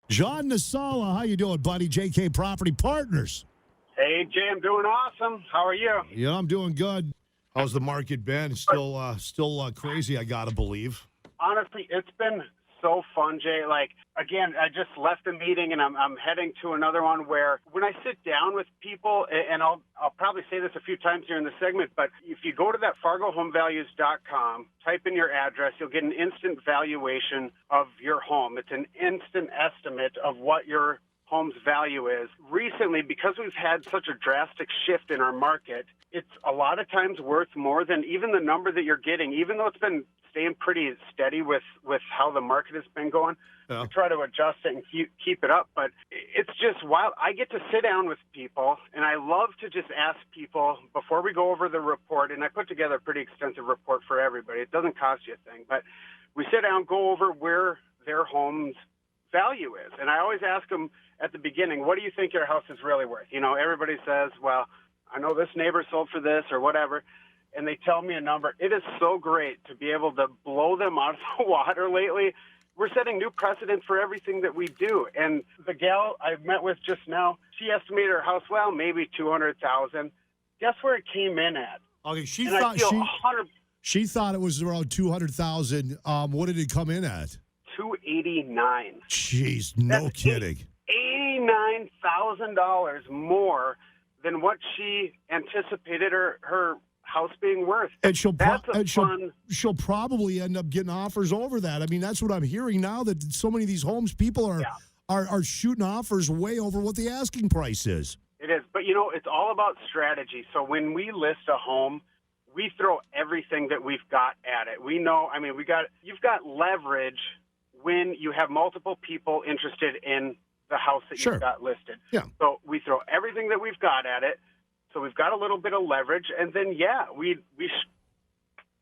John Nasala, how you doing, buddy? JK Property Partners. Hey, Jay, I'm doing awesome. How are you? Yeah, I'm doing good. How's the market been? Still crazy, I gotta believe. Honestly, it's been so fun, Jay. Like, again, I just left a meeting and I'm heading to another one where when I sit down with people, and I'll probably say this a few times here in the segment, but if you go to that Fargo-Homevalues.com, type in your address, you'll get an instant valuation of your home. It's an instant estimate of what your home's value is. Recently, because we've had such a drastic shift in our market, it's a lot of times worth more than even the number that you're getting, even though it's been staying pretty steady with how the market has been going. Yeah. We try to adjust it and keep it up, but it's just wild. I get to sit down with people, and I love to just ask people before we go over the report, and I put together a pretty extensive report for everybody. It doesn't cost you a thing, but we sit down, go over where their home's value is. And I always ask them at the beginning, what do you think your house is really worth? You know, everybody says, well, I know this neighbor sold for this or whatever, and they tell me a number. It is so great to be able to blow them out of the water lately. We're setting new precedent for everything that we do. And the gal I met with just now, she estimated her house, well, maybe $200,000. Guess where it came in at? Okay, she And I feel she thought it was around 200,000. What did it come in at? $289. Jeez, no That's kidding. $89,000 more than what she anticipated her house being worth. And she'll fun. she'll probably end up getting offers over that. I mean, that's what I'm hearing now, that so many of these homes, people are shooting offers way over what the asking price is. It is, but you know, it's all about strategy. So when we list a home, we throw everything that we've got at it. We know, I mean, you've got leverage when you have multiple people interested in the house that Sure. you've got listed. Yeah. So we throw everything that we've got at it. So we've got a little bit of leverage, and then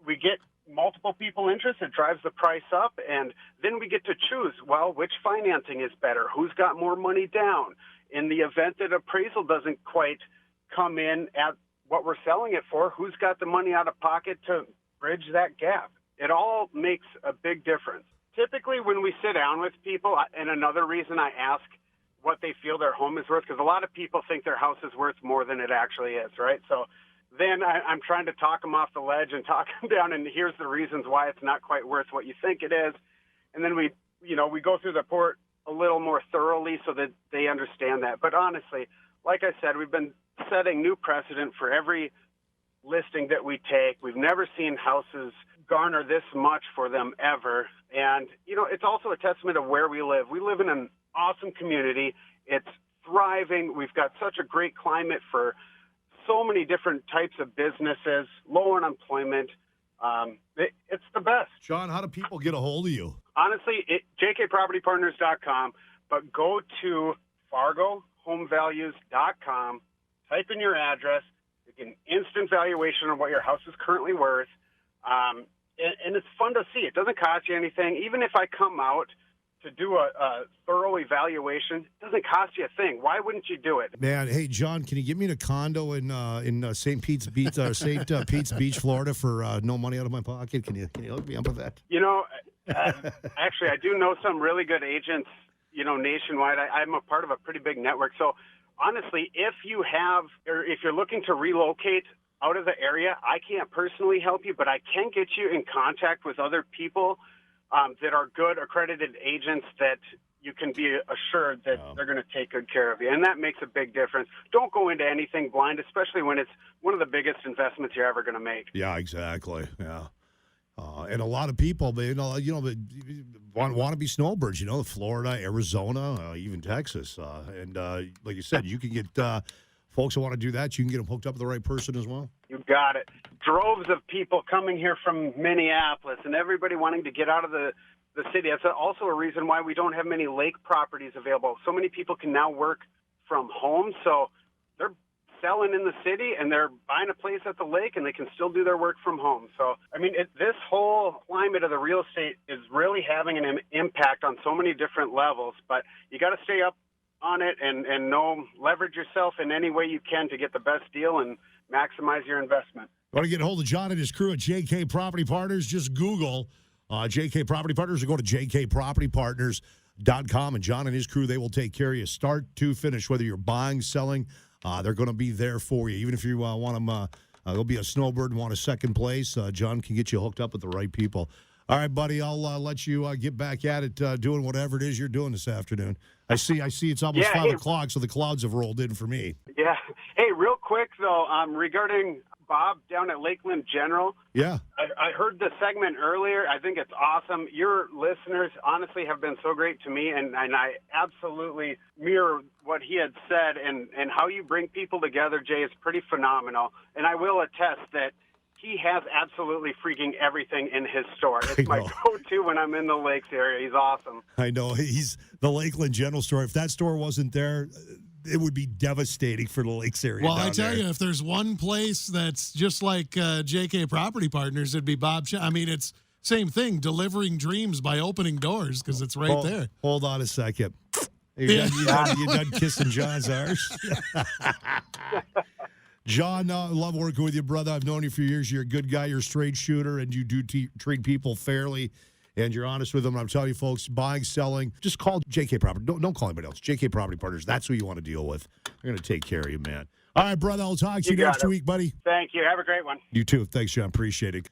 we get multiple people interested. It drives the price up, and then we get to choose. Well, which financing is better? Who's got more money down? In the event that appraisal doesn't quite come in at what we're selling it for, who's got the money out of pocket to bridge that gap? It all makes a big difference. Typically, when we sit down with people, and another reason I ask what they feel their home is worth, because a lot of people think their house is worth more than it actually is, right? So then I'm trying to talk them off the ledge and talk them down, and here's the reasons why it's not quite worth what you think it is. And then we go through the report a little more thoroughly so that they understand that. But honestly, like I said, we've been setting new precedent for every listing that we take. We've never seen houses garner this much for them ever. And, it's also a testament of where we live. We live in an awesome community. It's thriving. We've got such a great climate for so many different types of businesses, low unemployment. It's the best. John, how do people get a hold of you? Honestly, jkpropertypartners.com, but go to Fargo-Homevalues.com, type in your address, you get an instant valuation of what your house is currently worth, and it's fun to see. It doesn't cost you anything. Even if I come out to do a thorough evaluation, it doesn't cost you a thing. Why wouldn't you do it? Man, hey, John, can you get me a condo in St. Pete's Beach, Florida for no money out of my pocket? Can you hook me up with that? Actually, I do know some really good agents, nationwide. I'm a part of a pretty big network. So honestly, if you're looking to relocate out of the area, I can't personally help you, but I can get you in contact with other people that are good accredited agents that you can be assured that they're going to take good care of you. And that makes a big difference. Don't go into anything blind, especially when it's one of the biggest investments you're ever going to make. Yeah, exactly. Yeah. And a lot of people, want to be snowbirds, Florida, Arizona, even Texas. And like you said, you can get folks who want to do that, you can get them hooked up with the right person as well. You got it. Droves of people coming here from Minneapolis and everybody wanting to get out of the city. That's also a reason why we don't have many lake properties available. So many people can now work from home, so they're selling in the city and they're buying a place at the lake and they can still do their work from home. So, I mean, this whole climate of the real estate is really having an impact on so many different levels, but you got to stay up on it and leverage yourself in any way you can to get the best deal and maximize your investment. Want to get a hold of John and his crew at JK Property Partners? Just Google JK Property Partners or go to jkpropertypartners.com. snowbird.com, and John and his crew, they will take care of you start to finish, whether you're buying, selling. They're going to be there for you. Even if you want them, they'll be a snowbird and want a second place. John can get you hooked up with the right people. All right, buddy, I'll let you get back at it doing whatever it is you're doing this afternoon. I see it's almost 5 o'clock, so the clouds have rolled in for me. Yeah. Hey, real quick, though, regarding Bob down at Lakeland General. Yeah. I heard the segment earlier. I think it's awesome. Your listeners, honestly, have been so great to me, and I absolutely mirror what he had said, and how you bring people together, Jay, is pretty phenomenal. And I will attest that he has absolutely freaking everything in his store. It's my go-to when I'm in the Lakes area. He's awesome. I know. He's the Lakeland General store. If that store wasn't there, it would be devastating for the Lakes area. Well, I tell you, if there's one place that's just like JK Property Partners, it'd be Bob. I mean, it's same thing, delivering dreams by opening doors, because it's right there. Hold on a second. You done kissing John's arse? John, love working with you, brother. I've known you for years. You're a good guy. You're a straight shooter, and you do treat people fairly, and you're honest with them. I'm telling you, folks, buying, selling, just call JK Property. Don't call anybody else. JK Property Partners. That's who you want to deal with. They're going to take care of you, man. All right, brother. I'll talk to you next week, buddy. Thank you. Have a great one. You too. Thanks, John. Appreciate it.